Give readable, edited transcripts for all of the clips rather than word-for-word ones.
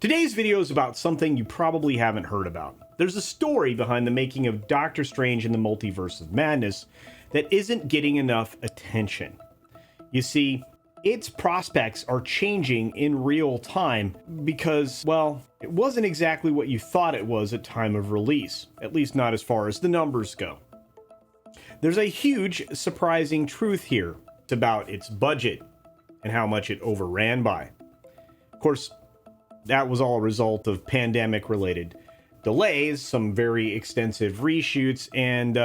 Today's video is about something you probably haven't heard about. There's a story behind the making of Doctor Strange in the Multiverse of Madness that isn't getting enough attention. You see, its prospects are changing in real time because, well, it wasn't exactly what you thought it was at time of release, at least not as far as the numbers go. There's a huge, surprising truth here. It's about its budget and how much it overran by. Of course, that was all a result of pandemic-related delays, some very extensive reshoots, and,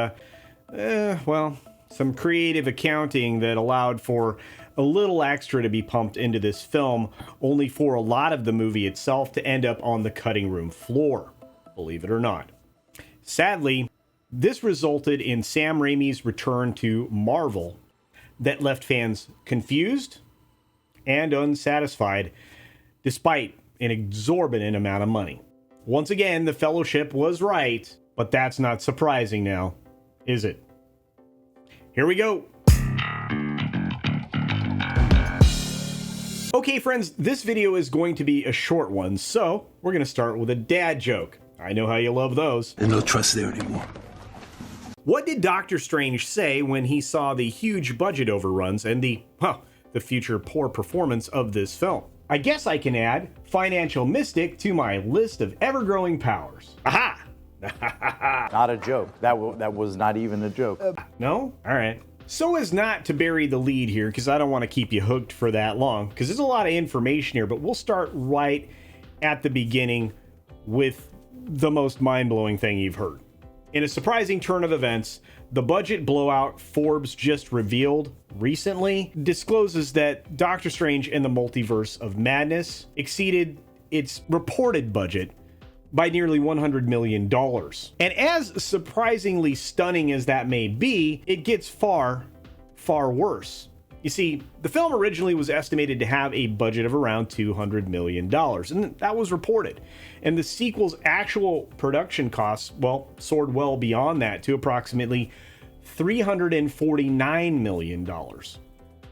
well, some creative accounting that allowed for a little extra to be pumped into this film, only for a lot of the movie itself to end up on the cutting room floor, believe it or not. Sadly, this resulted in Sam Raimi's return to Marvel that left fans confused and unsatisfied, despite an exorbitant amount of money. Once again, the Fellowship was right, but that's not surprising now, is it? Here we go. Okay, friends, this video is going to be a short one, so we're going to start with a dad joke. I know how you love those. There's no trust there anymore. What did Doctor Strange say when he saw the huge budget overruns and the future poor performance of this film? I guess I can add financial mystic to my list of ever-growing powers. Aha! Not a joke. That was not even a joke. No? All right. So as not to bury the lead here, because I don't want to keep you hooked for that long, because there's a lot of information here, but we'll start right at the beginning with the most mind-blowing thing you've heard. In a surprising turn of events, the budget blowout Forbes just revealed recently discloses that Doctor Strange and the Multiverse of Madness exceeded its reported budget by nearly $100 million. And as surprisingly stunning as that may be, it gets far, far worse. You see, the film originally was estimated to have a budget of around $200 million, and that was reported. And the sequel's actual production costs, well, soared well beyond that to approximately $349 million.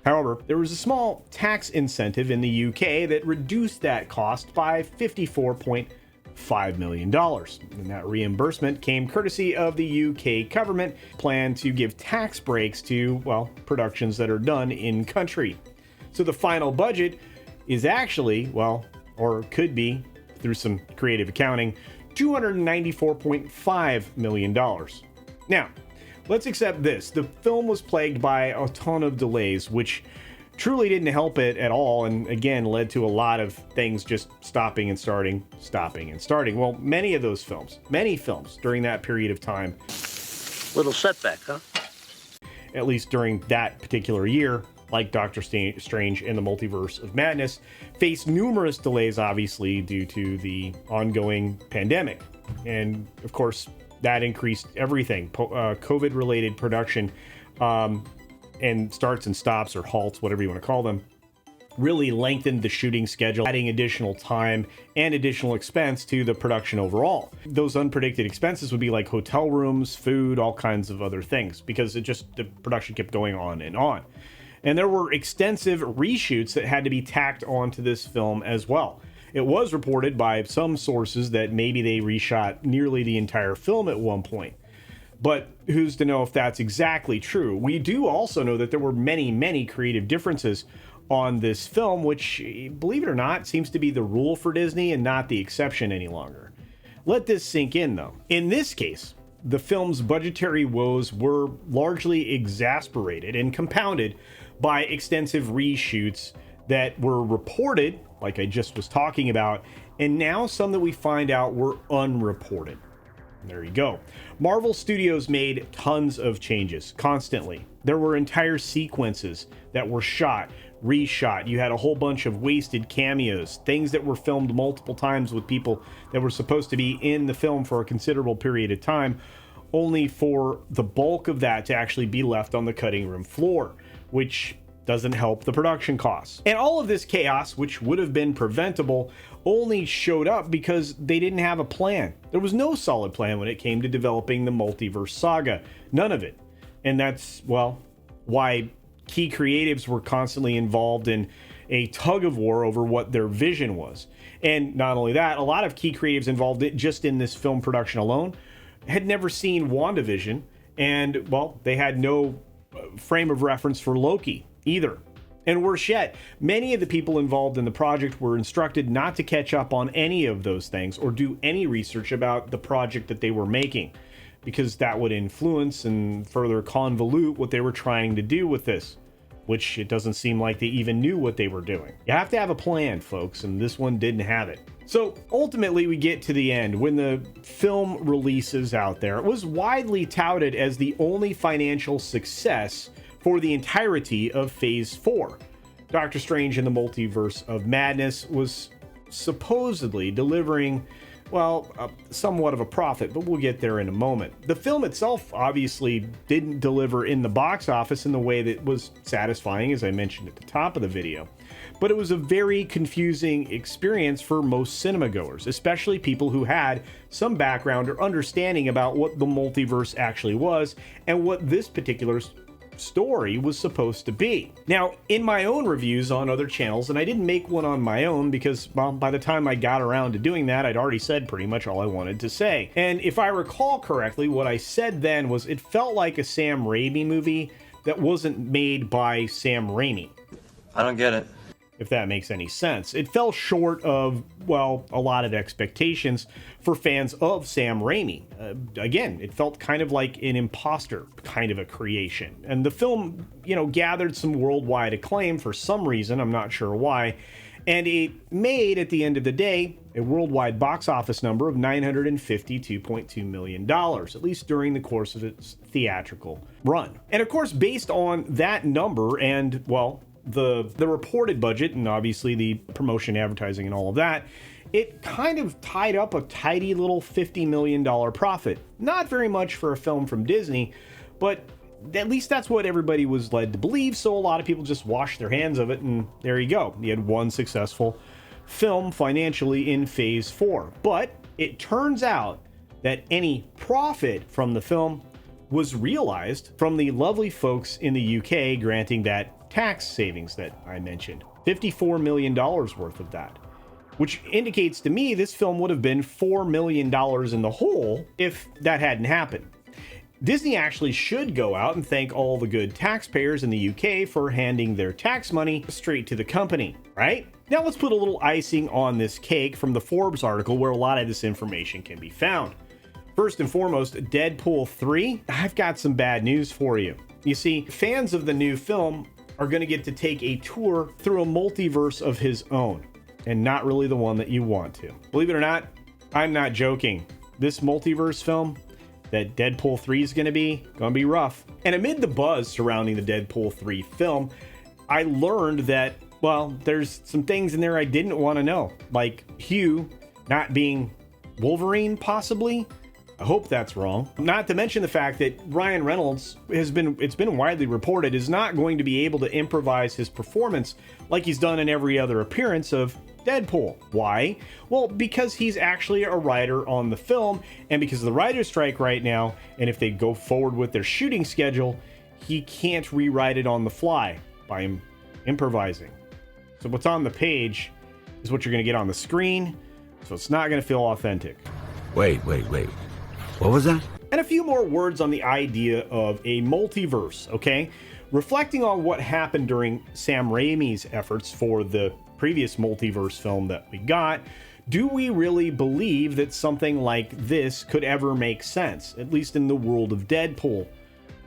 However, there was a small tax incentive in the UK that reduced that cost by $54.5 million. And that reimbursement came courtesy of the UK government plan to give tax breaks to, well, productions that are done in country. So the final budget is actually, well, or could be through some creative accounting, $294.5 million. Now, let's accept this. The film was plagued by a ton of delays, which truly didn't help it at all, and again led to a lot of things just stopping and starting. Well, many films during that period of time, Little setback, huh? at least during that particular year, like Doctor Strange and the Multiverse of Madness, faced numerous delays, obviously due to the ongoing pandemic. And of course, that increased everything, COVID-related production, and starts and stops or halts, whatever you want to call them, really lengthened the shooting schedule, adding additional time and additional expense to the production overall. Those unpredicted expenses would be like hotel rooms, food, all kinds of other things, because the production kept going on and on. And there were extensive reshoots that had to be tacked onto this film as well. It was reported by some sources that maybe they reshot nearly the entire film at one point. But who's to know if that's exactly true? We do also know that there were many, many creative differences on this film, which, believe it or not, seems to be the rule for Disney and not the exception any longer. Let this sink in, though. In this case, the film's budgetary woes were largely exasperated and compounded by extensive reshoots that were reported, like I just was talking about, and now some that we find out were unreported. There you go. Marvel Studios made tons of changes constantly. There were entire sequences that were shot, reshot. You had a whole bunch of wasted cameos, things that were filmed multiple times with people that were supposed to be in the film for a considerable period of time, only for the bulk of that to actually be left on the cutting room floor, which doesn't help the production costs. And all of this chaos, which would have been preventable, only showed up because they didn't have a plan. There was no solid plan when it came to developing the multiverse saga. None of it. And that's, well, why key creatives were constantly involved in a tug of war over what their vision was. And not only that, a lot of key creatives involved just in this film production alone had never seen WandaVision, and, well, they had no frame of reference for Loki either. And worse yet, many of the people involved in the project were instructed not to catch up on any of those things or do any research about the project that they were making, because that would influence and further convolute what they were trying to do with this, which it doesn't seem like they even knew what they were doing. You have to have a plan, folks, and this one didn't have it. So ultimately, we get to the end. When the film releases out there, it was widely touted as the only financial success for the entirety of Phase 4. Doctor Strange in the Multiverse of Madness was supposedly delivering, well, somewhat of a profit, but we'll get there in a moment. The film itself obviously didn't deliver in the box office in the way that was satisfying, as I mentioned at the top of the video. But it was a very confusing experience for most cinema goers, especially people who had some background or understanding about what the multiverse actually was and what this particular story was supposed to be. Now, in my own reviews on other channels, and I didn't make one on my own because, well, by the time I got around to doing that, I'd already said pretty much all I wanted to say. And if I recall correctly, what I said then was it felt like a Sam Raimi movie that wasn't made by Sam Raimi. I don't get it. If that makes any sense. It fell short of, well, a lot of expectations for fans of Sam Raimi. Again, it felt kind of like an imposter kind of a creation. And the film, gathered some worldwide acclaim for some reason, I'm not sure why. And it made, at the end of the day, a worldwide box office number of $952.2 million, at least during the course of its theatrical run. And of course, based on that number and, well, the reported budget and obviously the promotion, advertising, and all of that, it kind of tied up a tidy little $50 million profit. Not very much for a film from Disney, but at least that's what everybody was led to believe, so a lot of people just washed their hands of it, and there you go. You had one successful film financially in Phase 4. But it turns out that any profit from the film was realized from the lovely folks in the UK granting that tax savings that I mentioned. $54 million worth of that, which indicates to me this film would have been $4 million in the hole if that hadn't happened. Disney actually should go out and thank all the good taxpayers in the UK for handing their tax money straight to the company, right? Now let's put a little icing on this cake from the Forbes article where a lot of this information can be found. First and foremost, Deadpool 3, I've got some bad news for you. You see, fans of the new film are going to get to take a tour through a multiverse of his own, and not really the one that you want to. Believe it or not, I'm not joking. This multiverse film that Deadpool 3 is going to be rough. And amid the buzz surrounding the Deadpool 3 film, I learned that, well, there's some things in there I didn't want to know, like Hugh not being Wolverine, possibly. I hope that's wrong. Not to mention the fact that Ryan Reynolds it's been widely reported, is not going to be able to improvise his performance like he's done in every other appearance of Deadpool. Why? Well, because he's actually a writer on the film, and because of the writer's strike right now, and if they go forward with their shooting schedule, he can't rewrite it on the fly by improvising. So what's on the page is what you're going to get on the screen, so it's not going to feel authentic. Wait. What was that? And a few more words on the idea of a multiverse, okay? Reflecting on what happened during Sam Raimi's efforts for the previous multiverse film that we got, do we really believe that something like this could ever make sense, at least in the world of Deadpool?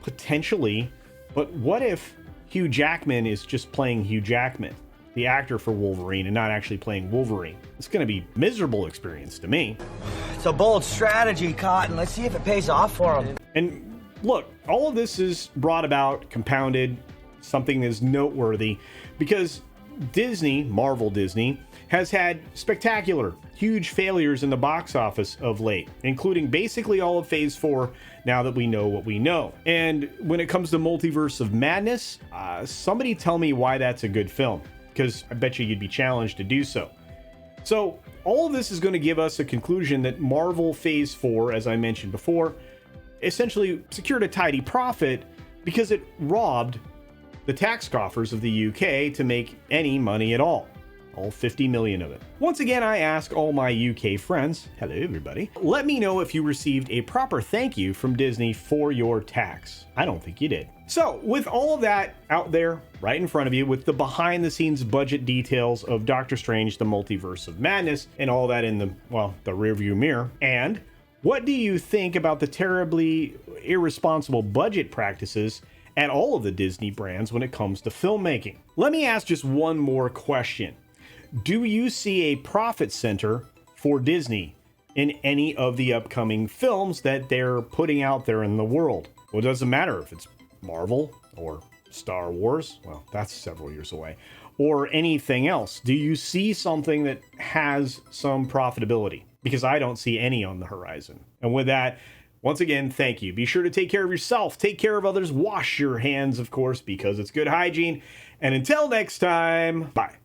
Potentially, but what if Hugh Jackman is just playing Hugh Jackman, the actor for Wolverine, and not actually playing Wolverine? It's going to be a miserable experience to me. It's a bold strategy, Cotton. Let's see if it pays off for him. And look, all of this is brought about, compounded, something that is noteworthy, because Marvel Disney, has had spectacular, huge failures in the box office of late, including basically all of Phase 4, now that we know what we know. And when it comes to Multiverse of Madness, somebody tell me why that's a good film, because I bet you'd be challenged to do so. So all of this is going to give us a conclusion that Marvel Phase 4, as I mentioned before, essentially secured a tidy profit because it robbed the tax coffers of the UK to make any money at all. all 50 million of it. Once again, I ask all my UK friends, hello everybody, let me know if you received a proper thank you from Disney for your tax. I don't think you did. So with all of that out there right in front of you, with the behind the scenes budget details of Doctor Strange, the Multiverse of Madness, and all that in the rearview mirror, and what do you think about the terribly irresponsible budget practices at all of the Disney brands when it comes to filmmaking? Let me ask just one more question. Do you see a profit center for Disney in any of the upcoming films that they're putting out there in the world? Well, it doesn't matter if it's Marvel or Star Wars. Well, that's several years away. Or anything else. Do you see something that has some profitability? Because I don't see any on the horizon. And with that, once again, thank you. Be sure to take care of yourself, take care of others, wash your hands, of course, because it's good hygiene. And until next time, bye.